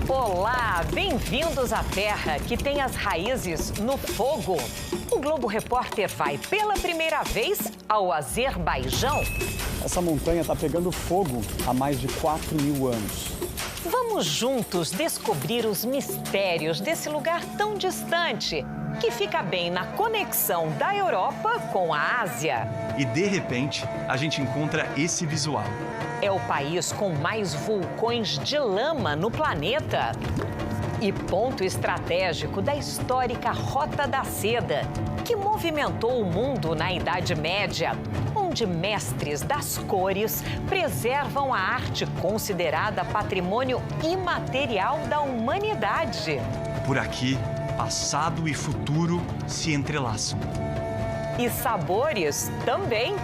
Olá, bem-vindos à terra que tem as raízes no fogo. O Globo Repórter vai pela primeira vez ao Azerbaijão. Essa montanha está pegando fogo há mais de 4.000 anos. Vamos juntos descobrir os mistérios desse lugar tão distante, que fica bem na conexão da Europa com a Ásia. E de repente, a gente encontra esse visual. É o país com mais vulcões de lama no planeta. E ponto estratégico da histórica Rota da Seda, que movimentou o mundo na Idade Média, onde mestres das cores preservam a arte considerada patrimônio imaterial da humanidade. Por aqui, passado e futuro se entrelaçam. E sabores também.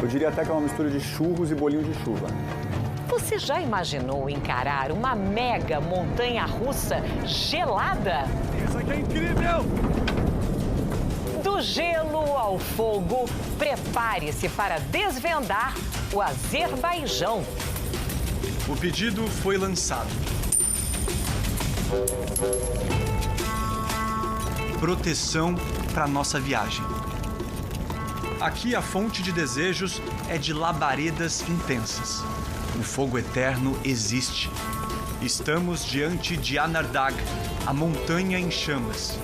Eu diria até que é uma mistura de churros e bolinho de chuva. Você já imaginou encarar uma mega montanha-russa gelada? Isso aqui é incrível! Do gelo ao fogo, prepare-se para desvendar o Azerbaijão. O pedido foi lançado. Proteção para nossa viagem. Aqui a fonte de desejos é de labaredas intensas. O fogo eterno existe. Estamos diante de Anardag, a montanha em chamas.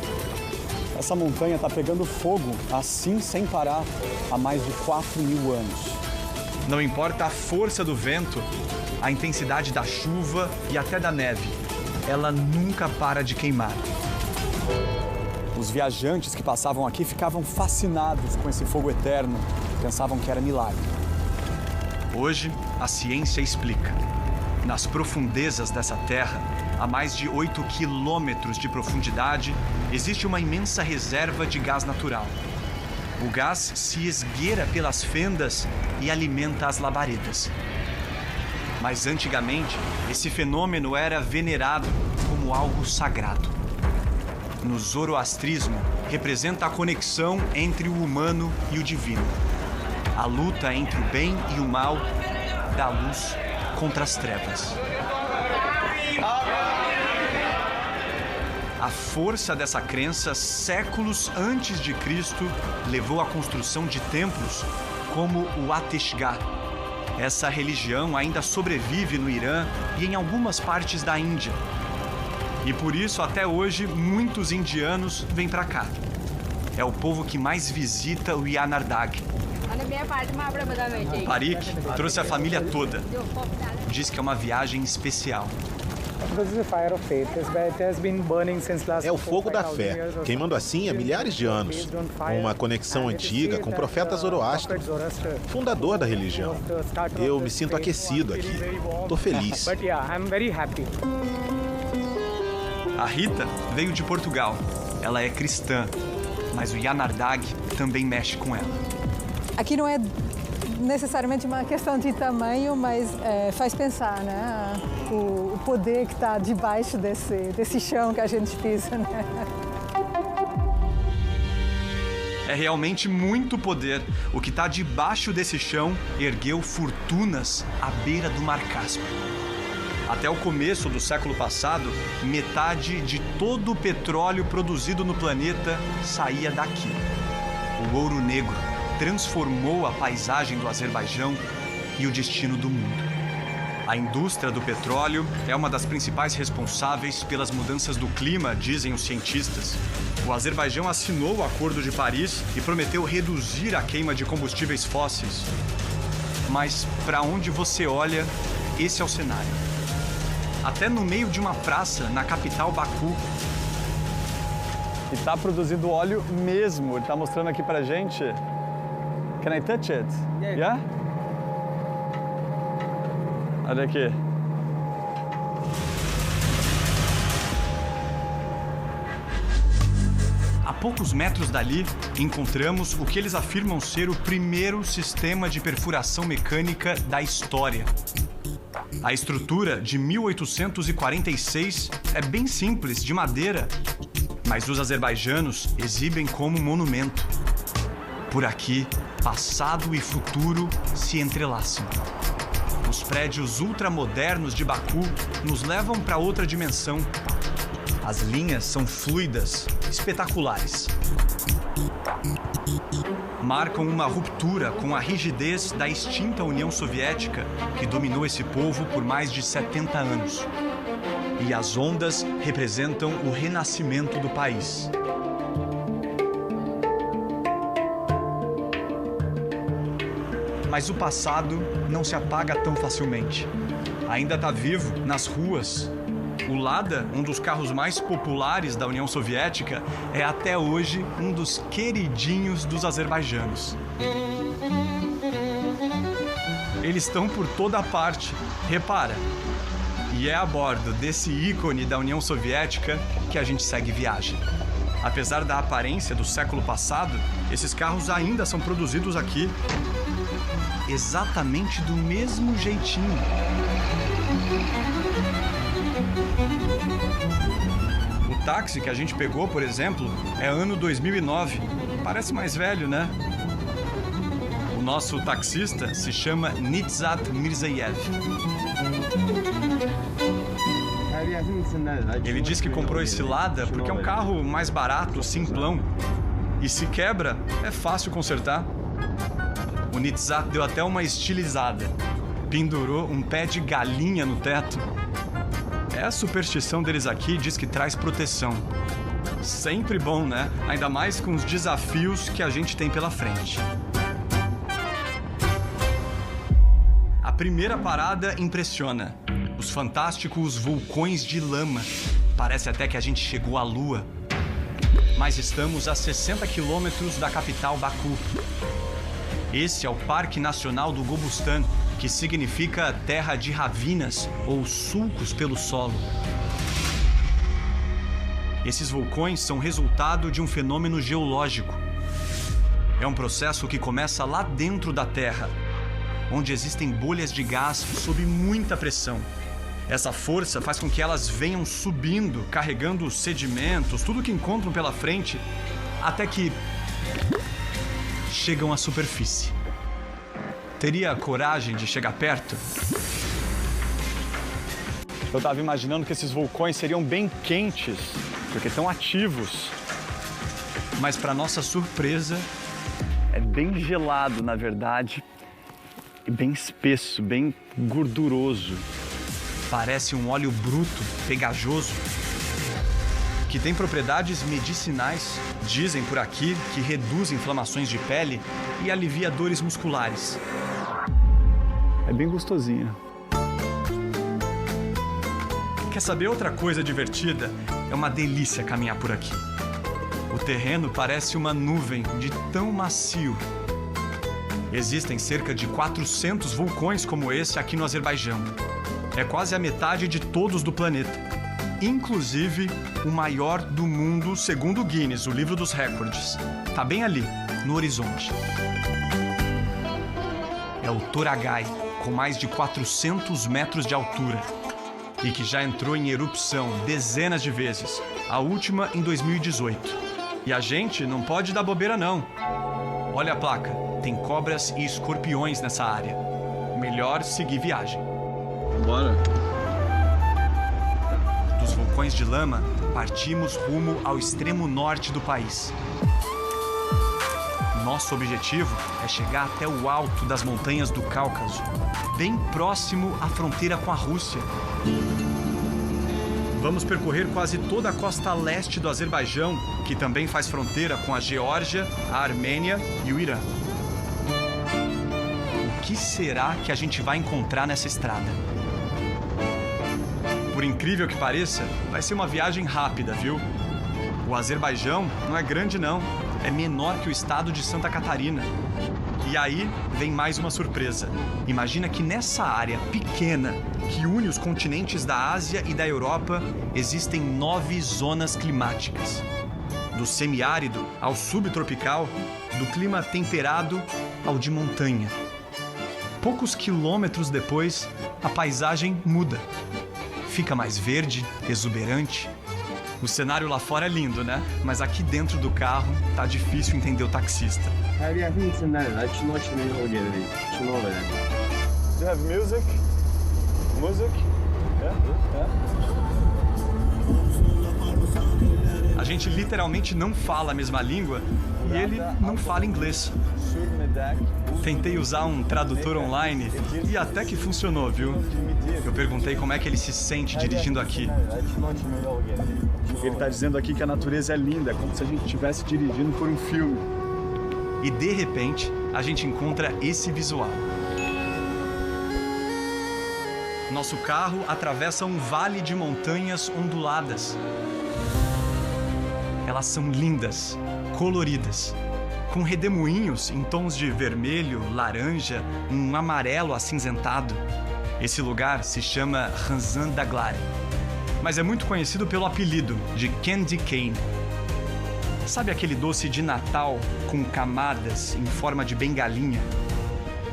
Essa montanha está pegando fogo, assim sem parar, há mais de 4.000 anos. Não importa a força do vento, a intensidade da chuva e até da neve, ela nunca para de queimar. Os viajantes que passavam aqui ficavam fascinados com esse fogo eterno, pensavam que era milagre. Hoje, a ciência explica. Nas profundezas dessa terra, a mais de 8 quilômetros de profundidade, existe uma imensa reserva de gás natural. O gás se esgueira pelas fendas e alimenta as labaredas. Mas antigamente, esse fenômeno era venerado como algo sagrado. No zoroastrismo, representa a conexão entre o humano e o divino. A luta entre o bem e o mal, da luz contra as trevas. A força dessa crença, séculos antes de Cristo, levou à construção de templos como o Ateshgah. Essa religião ainda sobrevive no Irã e em algumas partes da Índia. E por isso, até hoje, muitos indianos vêm para cá. É o povo que mais visita o Anardag. Parik trouxe a família toda. Diz que é uma viagem especial. É o fogo da fé, queimando assim há milhares de anos. Uma conexão antiga com o profeta Zoroastro, fundador da religião. Eu me sinto aquecido aqui. Estou feliz. A Rita veio de Portugal. Ela é cristã, mas o Anardag também mexe com ela. Aqui não é necessariamente uma questão de tamanho, mas faz pensar, né? O poder que está debaixo desse chão que a gente pisa, né? É realmente muito poder. O que está debaixo desse chão ergueu fortunas à beira do Mar Cáspio. Até o começo do século passado, metade de todo o petróleo produzido no planeta saía daqui. O ouro negro transformou a paisagem do Azerbaijão e o destino do mundo. A indústria do petróleo é uma das principais responsáveis pelas mudanças do clima, dizem os cientistas. O Azerbaijão assinou o Acordo de Paris e prometeu reduzir a queima de combustíveis fósseis. Mas, para onde você olha, esse é o cenário. Até no meio de uma praça, na capital Baku. E está produzindo óleo mesmo. Ele está mostrando aqui pra gente. Can I touch it? Yeah? Olha aqui. A poucos metros dali, encontramos o que eles afirmam ser o primeiro sistema de perfuração mecânica da história. A estrutura, de 1846, é bem simples, de madeira, mas os azerbaijanos exibem como monumento. Por aqui, passado e futuro se entrelaçam. O Os prédios ultramodernos de Baku nos levam para outra dimensão. As linhas são fluidas, espetaculares. Marcam uma ruptura com a rigidez da extinta União Soviética, que dominou esse povo por mais de 70 anos. E as ondas representam o renascimento do país. Mas o passado não se apaga tão facilmente. Ainda está vivo nas ruas. O Lada, um dos carros mais populares da União Soviética, é até hoje um dos queridinhos dos azerbaijanos. Eles estão por toda parte, repara. E é a bordo desse ícone da União Soviética que a gente segue viagem. Apesar da aparência do século passado, esses carros ainda são produzidos aqui. Exatamente do mesmo jeitinho. O táxi que a gente pegou, por exemplo, é ano 2009. Parece mais velho, né? O nosso taxista se chama Nizat Mirzayev. Ele diz que comprou esse Lada porque é um carro mais barato, simplão. E se quebra, é fácil consertar. O Nizat deu até uma estilizada. Pendurou um pé de galinha no teto. A superstição deles aqui diz que traz proteção. Sempre bom, né? Ainda mais com os desafios que a gente tem pela frente. A primeira parada impressiona. Os fantásticos vulcões de lama. Parece até que a gente chegou à Lua. Mas estamos a 60 quilômetros da capital Baku. Esse é o Parque Nacional do Gobustan, que significa terra de ravinas ou sulcos pelo solo. Esses vulcões são resultado de um fenômeno geológico. É um processo que começa lá dentro da Terra, onde existem bolhas de gás sob muita pressão. Essa força faz com que elas venham subindo, carregando sedimentos, tudo que encontram pela frente, até que chegam à superfície. Teria coragem de chegar perto? Eu estava imaginando que esses vulcões seriam bem quentes, porque estão ativos. Mas, para nossa surpresa, é bem gelado, na verdade, e bem espesso, bem gorduroso. Parece um óleo bruto, pegajoso, que tem propriedades medicinais. Dizem por aqui que reduz inflamações de pele e alivia dores musculares. É bem gostosinho. Quer saber outra coisa divertida? É uma delícia caminhar por aqui. O terreno parece uma nuvem de tão macio. Existem cerca de 400 vulcões como esse aqui no Azerbaijão. É quase a metade de todos do planeta. Inclusive o maior do mundo, segundo o Guinness, o livro dos recordes. Tá bem ali, no horizonte. É o Toragai, com mais de 400 metros de altura. E que já entrou em erupção dezenas de vezes, a última em 2018. E a gente não pode dar bobeira não. Olha a placa, tem cobras e escorpiões nessa área. Melhor seguir viagem. Bora. Dos vulcões de lama, partimos rumo ao extremo norte do país. Nosso objetivo é chegar até o alto das montanhas do Cáucaso, bem próximo à fronteira com a Rússia. Vamos percorrer quase toda a costa leste do Azerbaijão, que também faz fronteira com a Geórgia, a Armênia e o Irã. O que será que a gente vai encontrar nessa estrada? Por incrível que pareça, vai ser uma viagem rápida, viu? O Azerbaijão não é grande, não. É menor que o estado de Santa Catarina. E aí vem mais uma surpresa. Imagina que nessa área pequena, que une os continentes da Ásia e da Europa, existem 9 zonas climáticas. Do semiárido ao subtropical, do clima temperado ao de montanha. Poucos quilômetros depois, a paisagem muda. Fica mais verde, exuberante. O cenário lá fora é lindo, né? Mas aqui dentro do carro tá difícil entender o taxista. Do you have music? Music? Yeah? A gente literalmente não fala a mesma língua e ele não fala inglês. Tentei usar um tradutor online e até que funcionou, viu? Eu perguntei como é que ele se sente dirigindo aqui. Ele está dizendo aqui que a natureza é linda, como se a gente estivesse dirigindo por um filme. E de repente, a gente encontra esse visual. Nosso carro atravessa um vale de montanhas onduladas. Elas são lindas, coloridas, com redemoinhos em tons de vermelho, laranja, um amarelo acinzentado. Esse lugar se chama Ranzan Daglar, mas é muito conhecido pelo apelido de Candy Cane. Sabe aquele doce de Natal com camadas em forma de bengalinha?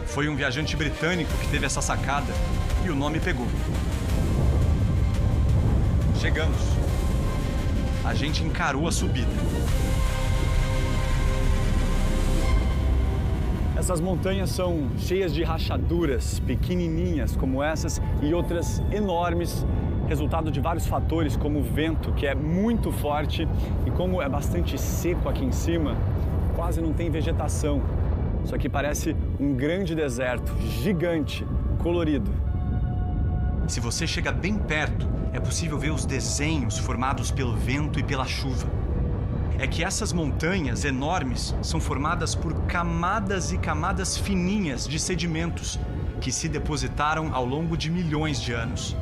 Foi um viajante britânico que teve essa sacada e o nome pegou. Chegamos. A gente encarou a subida. Essas montanhas são cheias de rachaduras, pequenininhas como essas e outras enormes, resultado de vários fatores como o vento, que é muito forte, e como é bastante seco aqui em cima, quase não tem vegetação. Isso aqui parece um grande deserto, gigante, colorido. Se você chega bem perto, é possível ver os desenhos formados pelo vento e pela chuva. É que essas montanhas enormes são formadas por camadas e camadas fininhas de sedimentos que se depositaram ao longo de milhões de anos.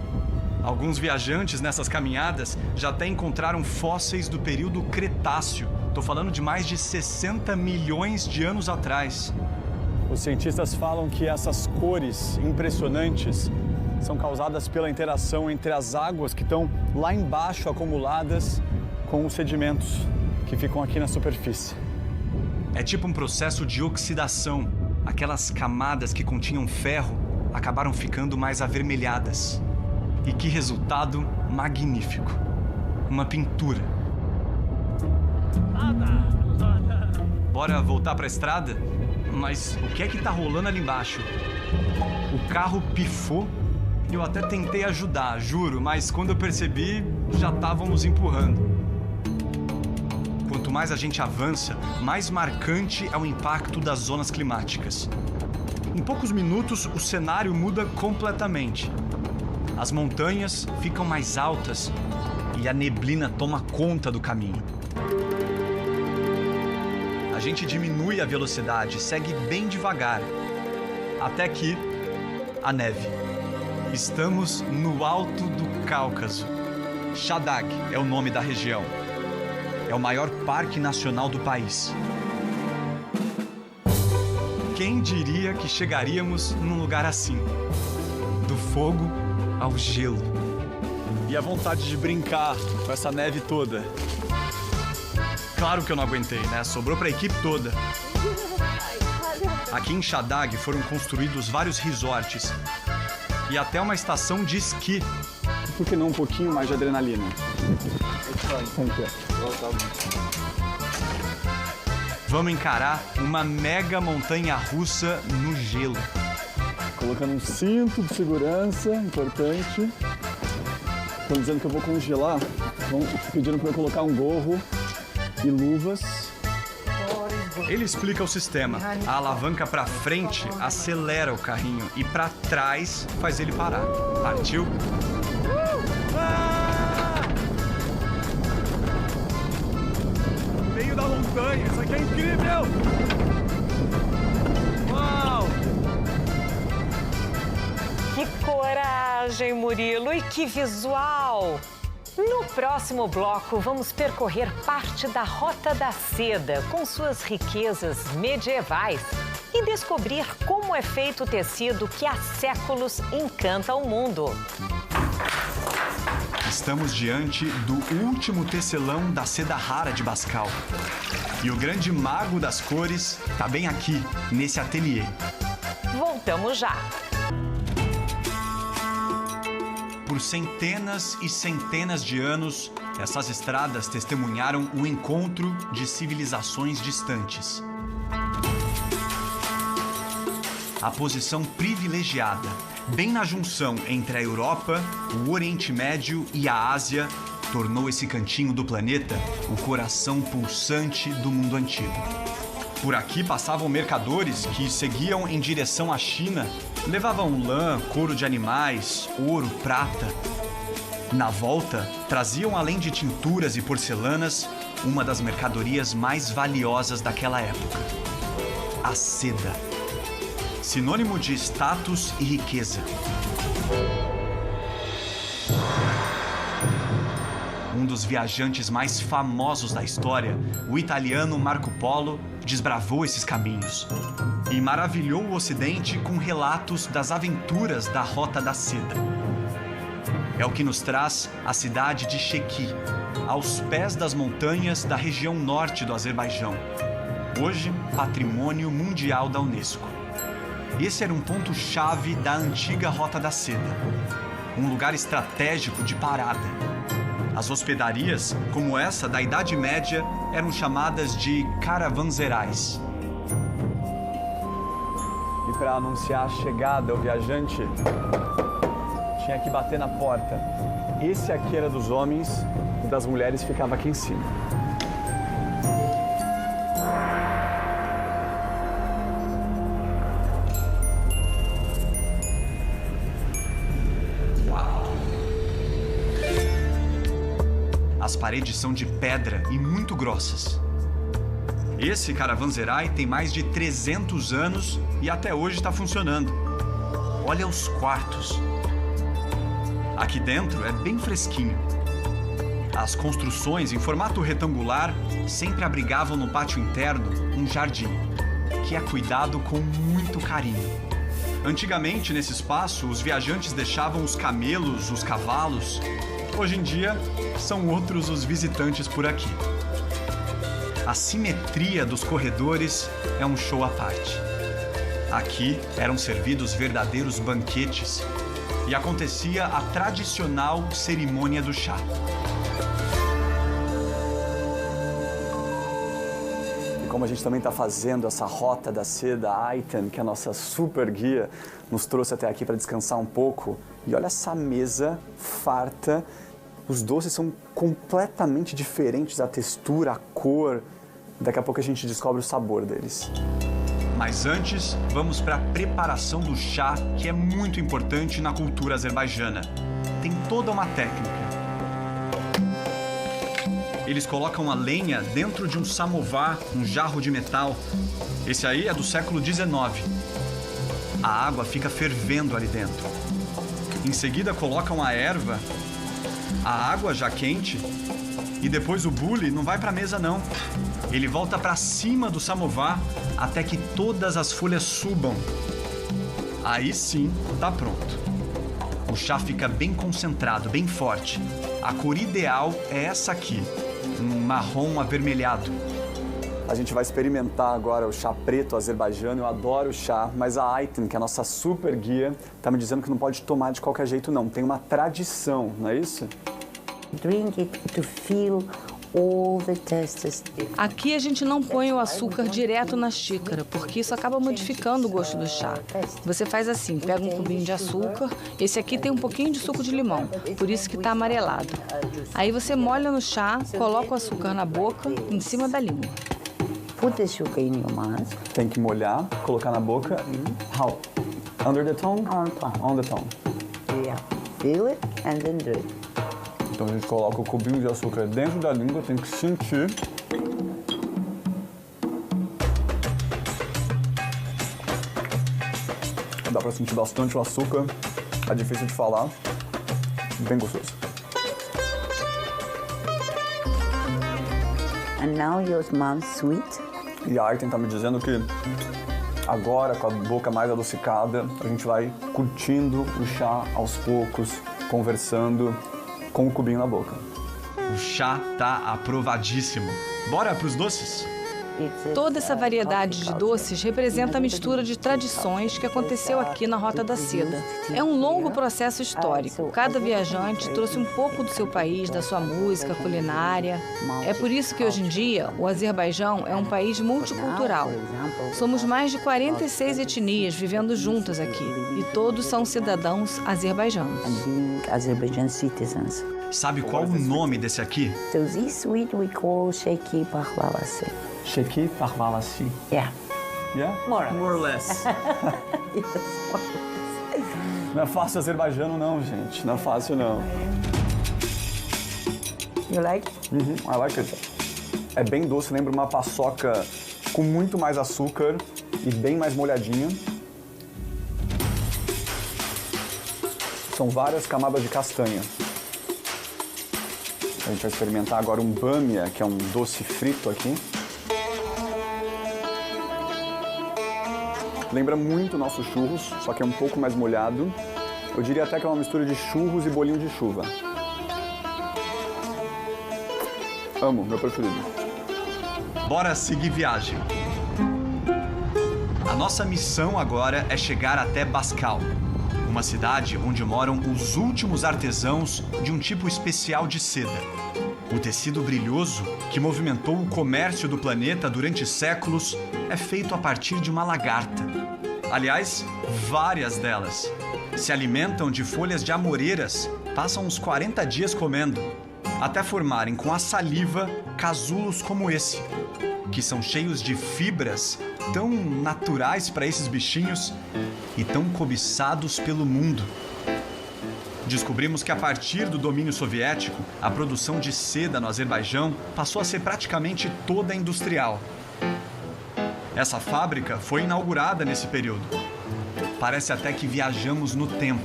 Alguns viajantes nessas caminhadas já até encontraram fósseis do período Cretáceo. Estou falando de mais de 60 milhões de anos atrás. Os cientistas falam que essas cores impressionantes são causadas pela interação entre as águas que estão lá embaixo acumuladas com os sedimentos que ficam aqui na superfície. É tipo um processo de oxidação. Aquelas camadas que continham ferro acabaram ficando mais avermelhadas. E que resultado magnífico. Uma pintura. Bora voltar para a estrada? Mas o que é que tá rolando ali embaixo? O carro pifou. Eu até tentei ajudar, juro, mas quando eu percebi, já estávamos empurrando. Quanto mais a gente avança, mais marcante é o impacto das zonas climáticas. Em poucos minutos, o cenário muda completamente. As montanhas ficam mais altas e a neblina toma conta do caminho. A gente diminui a velocidade, segue bem devagar, até que a neve. Estamos no alto do Cáucaso. Shadag é o nome da região. É o maior parque nacional do país. Quem diria que chegaríamos num lugar assim? Do fogo ao gelo. E a vontade de brincar com essa neve toda. Claro que eu não aguentei, né? Sobrou para a equipe toda. Aqui em Shadag foram construídos vários resorts e até uma estação de esqui. Por que não um pouquinho mais de adrenalina? Vamos encarar uma mega montanha russa no gelo. Colocando um cinto de segurança, importante. Estão dizendo que eu vou congelar. Estão pedindo para eu colocar um gorro e luvas. Ele explica o sistema. A alavanca para frente acelera o carrinho e para trás faz ele parar. Partiu? Meio da montanha, isso aqui é incrível! Uau! Que coragem, Murilo! E que visual! No próximo bloco, vamos percorrer parte da Rota da Seda com suas riquezas medievais e descobrir como é feito o tecido que há séculos encanta o mundo. Estamos diante do último tecelão da seda rara de Bascal. E o grande mago das cores está bem aqui, nesse ateliê. Voltamos já! Por centenas e centenas de anos, essas estradas testemunharam o encontro de civilizações distantes. a posição privilegiada, bem na junção entre a Europa, o Oriente Médio e a Ásia, tornou esse cantinho do planeta o coração pulsante do mundo antigo. Por aqui passavam mercadores que seguiam em direção à China, levavam lã, couro de animais, ouro, prata. Na volta, traziam, além de tinturas e porcelanas, uma das mercadorias mais valiosas daquela época: a seda. Sinônimo de status e riqueza. Um dos viajantes mais famosos da história, o italiano Marco Polo, desbravou esses caminhos e maravilhou o Ocidente com relatos das aventuras da Rota da Seda. É o que nos traz a cidade de Sheki, aos pés das montanhas da região norte do Azerbaijão, hoje Patrimônio Mundial da Unesco. Esse era um ponto-chave da antiga Rota da Seda, um lugar estratégico de parada. As hospedarias, como essa da Idade Média, eram chamadas de caravanserais. E para anunciar a chegada, o viajante tinha que bater na porta. Esse aqui era dos homens e das mulheres ficava aqui em cima. As paredes são de pedra e muito grossas. Esse caravanserai tem mais de 300 anos e até hoje está funcionando. Olha os quartos. Aqui dentro é bem fresquinho. As construções em formato retangular sempre abrigavam no pátio interno um jardim, que é cuidado com muito carinho. Antigamente, nesse espaço, os viajantes deixavam os camelos, os cavalos. Hoje em dia, são outros os visitantes por aqui. A simetria dos corredores é um show à parte. Aqui eram servidos verdadeiros banquetes e acontecia a tradicional cerimônia do chá. E como a gente também está fazendo essa Rota da Seda, a Ayten, que é a nossa super guia, nos trouxe até aqui para descansar um pouco. E olha essa mesa farta. Os doces são completamente diferentes, a textura, a cor. Daqui a pouco a gente descobre o sabor deles. Mas antes, vamos para a preparação do chá, que é muito importante na cultura azerbaijana. Tem toda uma técnica. Eles colocam a lenha dentro de um samovar, um jarro de metal. Esse aí é do século XIX. A água fica fervendo ali dentro. Em seguida, colocam a erva, a água já quente, e depois o bule não vai para a mesa não. Ele volta para cima do samovar até que todas as folhas subam. Aí sim, tá pronto. O chá fica bem concentrado, bem forte. A cor ideal é essa aqui, um marrom avermelhado. A gente vai experimentar agora o chá preto azerbaijano. Eu adoro o chá, mas a Ayten, que é a nossa super guia, tá me dizendo que não pode tomar de qualquer jeito não. Tem uma tradição, não é isso? Drink it to feel all the tastes. Aqui a gente não põe o açúcar direto na xícara, porque isso acaba modificando o gosto do chá. Você faz assim, pega um cubinho de açúcar, esse aqui tem um pouquinho de suco de limão, por isso que está amarelado. Aí você molha no chá, coloca o açúcar na boca, em cima da língua. Put the sugar in your mouth. Tem que molhar, colocar na boca. How? Under the tongue? On the tongue. Yeah. Feel it and then do it. Então a gente coloca o cubinho de açúcar dentro da língua, tem que sentir. Dá pra sentir bastante o açúcar, é difícil de falar, bem gostoso. And now your smells sweet. E a Ayten tá me dizendo que agora, com a boca mais adocicada, a gente vai curtindo o chá aos poucos, conversando, com o cubinho na boca. O chá tá aprovadíssimo. Bora pros doces? Toda essa variedade de doces representa a mistura de tradições que aconteceu aqui na Rota da Seda. É um longo processo histórico. Cada viajante trouxe um pouco do seu país, da sua música, culinária. É por isso que hoje em dia o Azerbaijão é um país multicultural. Somos mais de 46 etnias vivendo juntas aqui e todos são cidadãos azerbaijãos. Sabe qual o nome desse aqui? So this sweet we call Sheki Parlavasi. Sheki Parvalasi. Yeah. Yeah? More More or less. Não é fácil azerbaijano não, gente. Não é fácil não. You like? I like it. É bem doce, lembra uma paçoca com muito mais açúcar e bem mais molhadinha. São várias camadas de castanha. A gente vai experimentar agora um bamia, que é um doce frito aqui. Lembra muito o nosso churros, só que é um pouco mais molhado. Eu diria até que é uma mistura de churros e bolinho de chuva. Amo, meu preferido. Bora seguir viagem. A nossa missão agora é chegar até Baskal, uma cidade onde moram os últimos artesãos de um tipo especial de seda. O tecido brilhoso, que movimentou o comércio do planeta durante séculos, é feito a partir de uma lagarta. Aliás, várias delas. Se alimentam de folhas de amoreiras, passam uns 40 dias comendo, até formarem com a saliva casulos como esse, que são cheios de fibras tão naturais para esses bichinhos e tão cobiçados pelo mundo. Descobrimos que a partir do domínio soviético, a produção de seda no Azerbaijão passou a ser praticamente toda industrial. Essa fábrica foi inaugurada nesse período. Parece até que viajamos no tempo.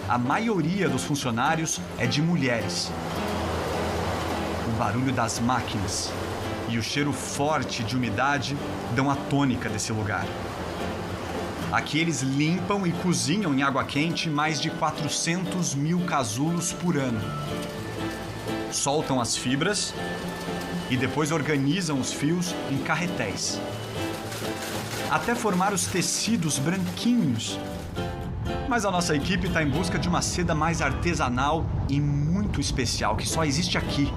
A maioria dos funcionários é de mulheres. O barulho das máquinas e o cheiro forte de umidade dão a tônica desse lugar. Aqui eles limpam e cozinham em água quente mais de 400 mil casulos por ano. Soltam as fibras e depois organizam os fios em carretéis, até formar os tecidos branquinhos. Mas a nossa equipe está em busca de uma seda mais artesanal e muito especial, que só existe aqui.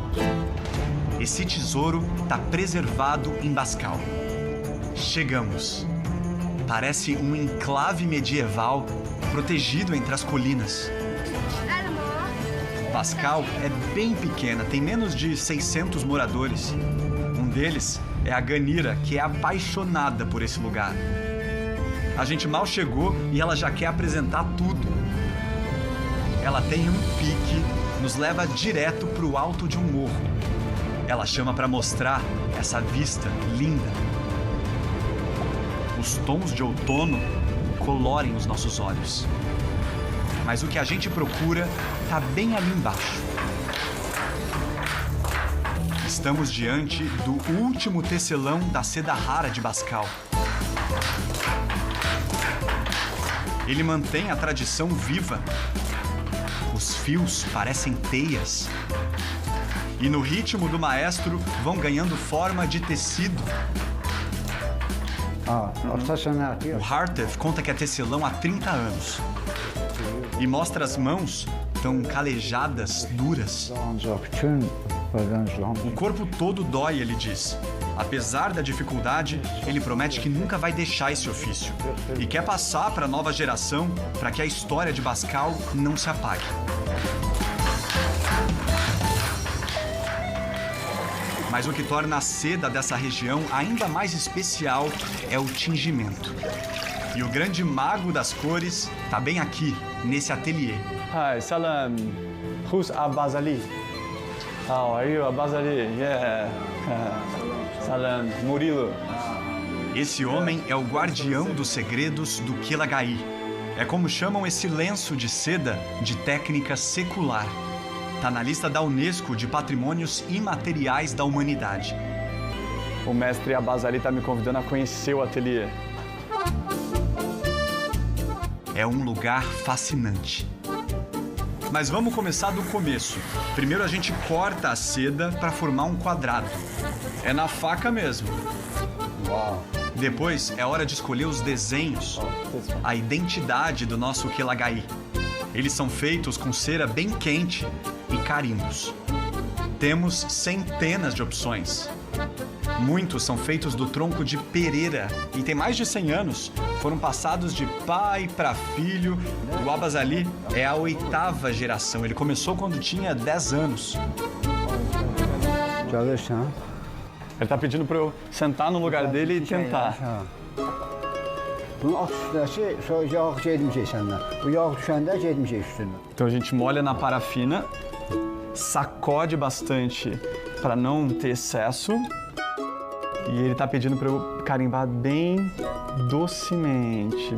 Esse tesouro está preservado em Baskal. Chegamos. Parece um enclave medieval protegido entre as colinas. Baskal é bem pequena, tem menos de 600 moradores. Um deles é a Ganira, que é apaixonada por esse lugar. A gente mal chegou e ela já quer apresentar tudo. Ela tem um pique, nos leva direto para o alto de um morro. Ela chama para mostrar essa vista linda. Os tons de outono colorem os nossos olhos. Mas o que a gente procura está bem ali embaixo. Estamos diante do último tecelão da seda rara de Baskal. Ele mantém a tradição viva. Os fios parecem teias. E no ritmo do maestro vão ganhando forma de tecido. O Hartev conta que é tecelão há 30 anos. E mostra as mãos tão calejadas, duras. O corpo todo dói, ele diz. Apesar da dificuldade, ele promete que nunca vai deixar esse ofício. E quer passar para a nova geração para que a história de Baskal não se apague. Mas o que torna a seda dessa região ainda mais especial é o tingimento. E o grande mago das cores está bem aqui, nesse ateliê. Hi, salam. Who's Abazali? How are you, Abazali? Yeah. Salam, Murilo. Esse homem é o guardião dos segredos do Kelagaí. É como chamam esse lenço de seda de técnica secular. Está na lista da Unesco de Patrimônios Imateriais da Humanidade. O mestre Abazali está me convidando a conhecer o ateliê. É um lugar fascinante. Mas vamos começar do começo. Primeiro a gente corta a seda para formar um quadrado. É na faca mesmo. Uau. Depois é hora de escolher os desenhos, a identidade do nosso Kelagaí. Eles são feitos com cera bem quente e carimbos. Temos centenas de opções. Muitos são feitos do tronco de pereira e tem mais de 100 anos. Foram passados de pai para filho. O Abbas Ali é a 8ª geração. Ele começou quando tinha 10 anos. Ele tá pedindo para eu sentar no lugar dele e tentar. Então a gente molha na parafina, sacode bastante para não ter excesso. E ele tá pedindo para eu carimbar bem docemente.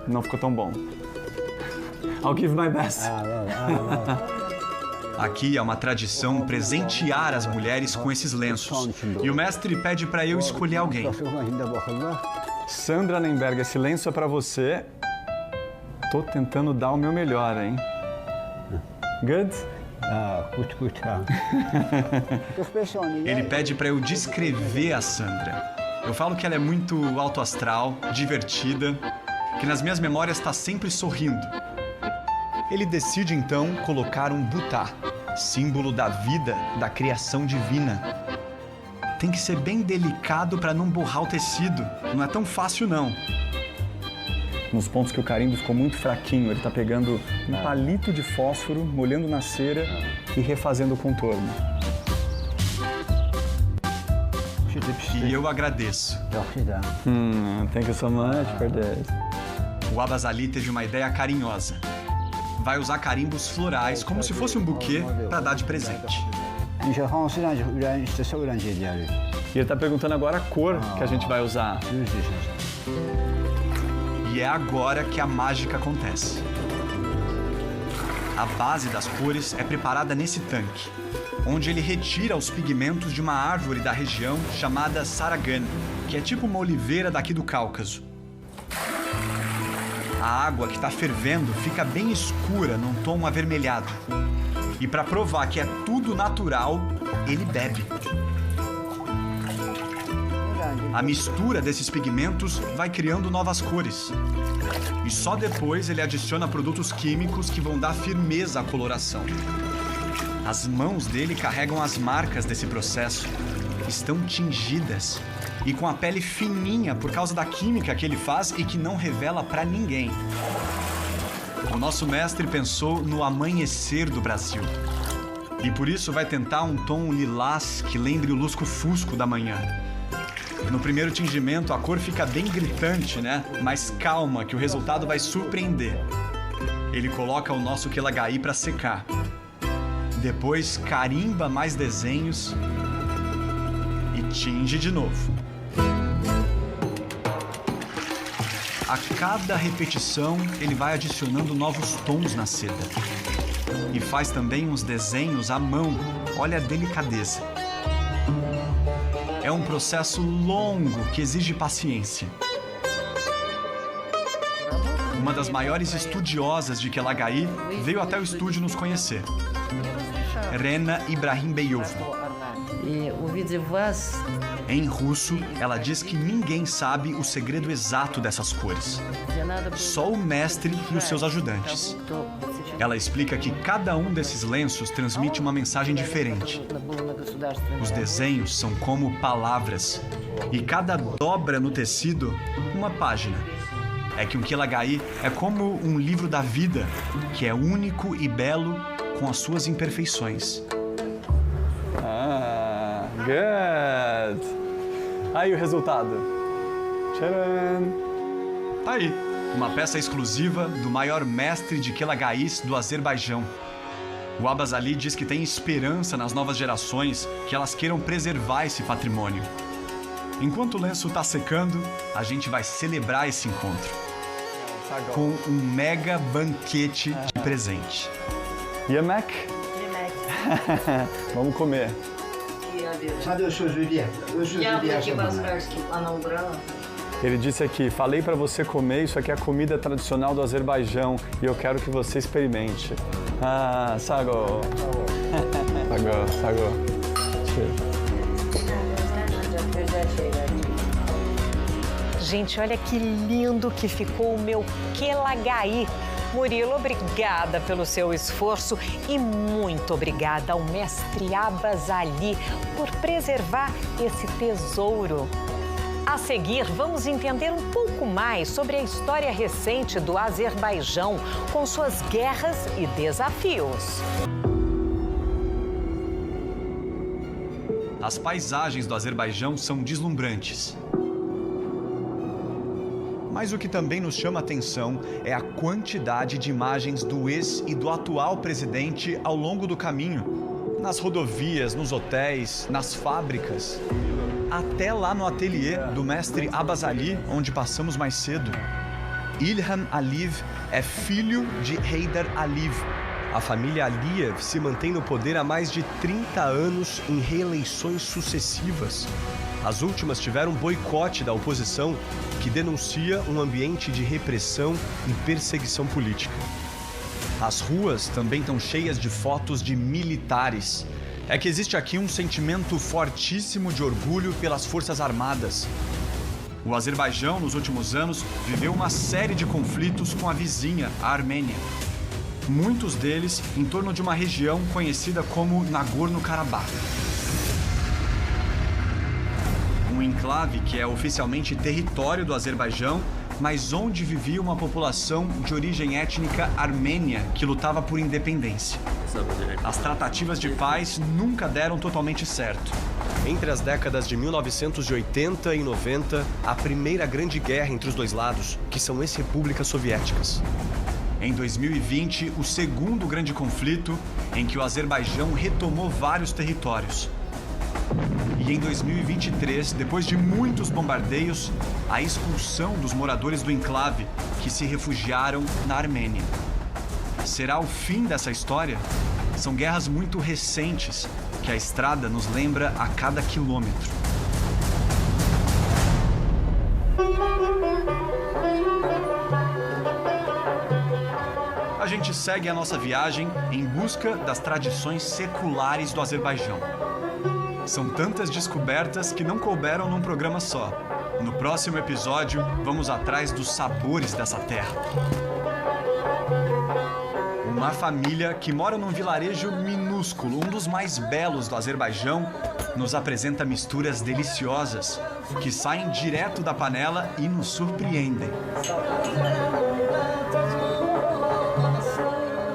Não ficou tão bom. I'll give my best. Aqui é uma tradição presentear as mulheres com esses lenços. E o mestre pede para eu escolher alguém. Sandra Nemberg, esse lenço é para você. Tô tentando dar o meu melhor, hein? Good? Ele pede para eu descrever a Sandra. Eu falo que ela é muito alto astral, divertida, que nas minhas memórias está sempre sorrindo. Ele decide então colocar um butá, símbolo da vida, da criação divina. Tem que ser bem delicado para não borrar o tecido. Não é tão fácil não. Nos pontos que o carimbo ficou muito fraquinho, ele tá pegando um palito de fósforo, molhando na cera e refazendo o contorno. E eu agradeço. Thank you so much for this. O Abbas Ali teve uma ideia carinhosa. Vai usar carimbos florais, como se fosse um buquê, para dar de presente. E ele tá perguntando agora a cor que a gente vai usar. E é agora que a mágica acontece. A base das cores é preparada nesse tanque, onde ele retira os pigmentos de uma árvore da região chamada Saragan, que é tipo uma oliveira daqui do Cáucaso. A água que está fervendo fica bem escura, num tom avermelhado. E para provar que é tudo natural, ele bebe. A mistura desses pigmentos vai criando novas cores. E só depois ele adiciona produtos químicos que vão dar firmeza à coloração. As mãos dele carregam as marcas desse processo. Estão tingidas e com a pele fininha por causa da química que ele faz e que não revela para ninguém. O nosso mestre pensou no amanhecer do Brasil. E por isso vai tentar um tom lilás que lembre o lusco-fusco da manhã. No primeiro tingimento, a cor fica bem gritante, né? Mas calma, que o resultado vai surpreender. Ele coloca o nosso Kelagaí para secar. Depois, carimba mais desenhos e tinge de novo. A cada repetição, ele vai adicionando novos tons na seda. E faz também uns desenhos à mão. Olha a delicadeza. É um processo longo que exige paciência. Uma das maiores estudiosas de Kelagaí veio até o estúdio nos conhecer. Rena Ibrahimbeyova. Em russo, ela diz que ninguém sabe o segredo exato dessas cores. Só o mestre e os seus ajudantes. Ela explica que cada um desses lenços transmite uma mensagem diferente. Os desenhos são como palavras. E cada dobra no tecido, uma página. É que um Kelagaí é como um livro da vida, que é único e belo com as suas imperfeições. Good! Aí o resultado. Tcharam! Tá aí, uma peça exclusiva do maior mestre de Kelagaís do Azerbaijão. O Abbas Ali diz que tem esperança nas novas gerações, que elas queiram preservar esse patrimônio. Enquanto o lenço tá secando, a gente vai celebrar esse encontro com um mega banquete de presente. Yemek? Vamos comer. Ele disse aqui, falei para você comer, isso aqui é a comida tradicional do Azerbaijão e eu quero que você experimente. Ah, sago. Sago. Gente, olha que lindo que ficou o meu quelagaí. Murilo, obrigada pelo seu esforço e muito obrigada ao mestre Abbas Ali por preservar esse tesouro. A seguir, vamos entender um pouco mais sobre a história recente do Azerbaijão, com suas guerras e desafios. As paisagens do Azerbaijão são deslumbrantes. Mas o que também nos chama a atenção é a quantidade de imagens do ex e do atual presidente ao longo do caminho. Nas rodovias, nos hotéis, nas fábricas. Até lá no ateliê do mestre Abbas Ali, onde passamos mais cedo. Ilham Aliyev é filho de Heydar Aliyev. A família Aliyev se mantém no poder há mais de 30 anos em reeleições sucessivas. As últimas tiveram boicote da oposição, que denuncia um ambiente de repressão e perseguição política. As ruas também estão cheias de fotos de militares. É que existe aqui um sentimento fortíssimo de orgulho pelas Forças Armadas. O Azerbaijão, nos últimos anos, viveu uma série de conflitos com a vizinha, a Armênia. Muitos deles em torno de uma região conhecida como Nagorno-Karabakh. Um enclave que é oficialmente território do Azerbaijão, mas onde vivia uma população de origem étnica armênia que lutava por independência. As tratativas de paz nunca deram totalmente certo. Entre as décadas de 1980 e 90, a primeira grande guerra entre os dois lados, que são ex-repúblicas soviéticas. Em 2020, o segundo grande conflito, em que o Azerbaijão retomou vários territórios. E em 2023, depois de muitos bombardeios, a expulsão dos moradores do enclave que se refugiaram na Armênia. Será o fim dessa história? São guerras muito recentes que a estrada nos lembra a cada quilômetro. A gente segue a nossa viagem em busca das tradições seculares do Azerbaijão. São tantas descobertas que não couberam num programa só. No próximo episódio, vamos atrás dos sabores dessa terra. Uma família que mora num vilarejo minúsculo, um dos mais belos do Azerbaijão, nos apresenta misturas deliciosas que saem direto da panela e nos surpreendem.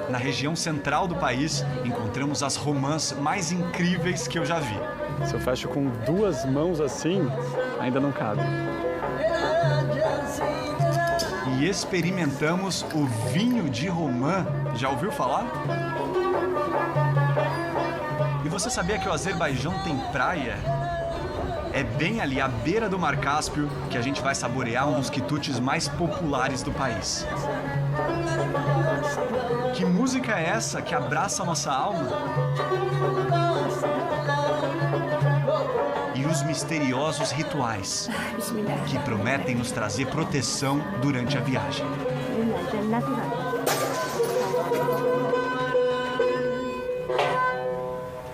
Na região central do país, encontramos as romãs mais incríveis que eu já vi. Se eu fecho com duas mãos assim, ainda não cabe. E experimentamos o vinho de romã. Já ouviu falar? E você sabia que o Azerbaijão tem praia? É bem ali, à beira do Mar Cáspio, que a gente vai saborear um dos quitutes mais populares do país. Que música é essa que abraça a nossa alma? E os misteriosos rituais que prometem nos trazer proteção durante a viagem.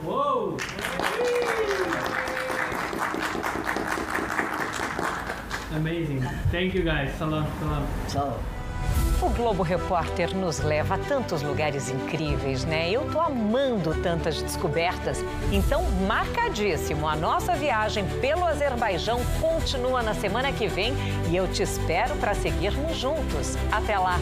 Uou! Amazing. Thank you guys. Salam, salam. So, O Globo Repórter nos leva a tantos lugares incríveis, né? Eu tô amando tantas descobertas. Então, marcadíssimo, a nossa viagem pelo Azerbaijão continua na semana que vem e eu te espero para seguirmos juntos. Até lá!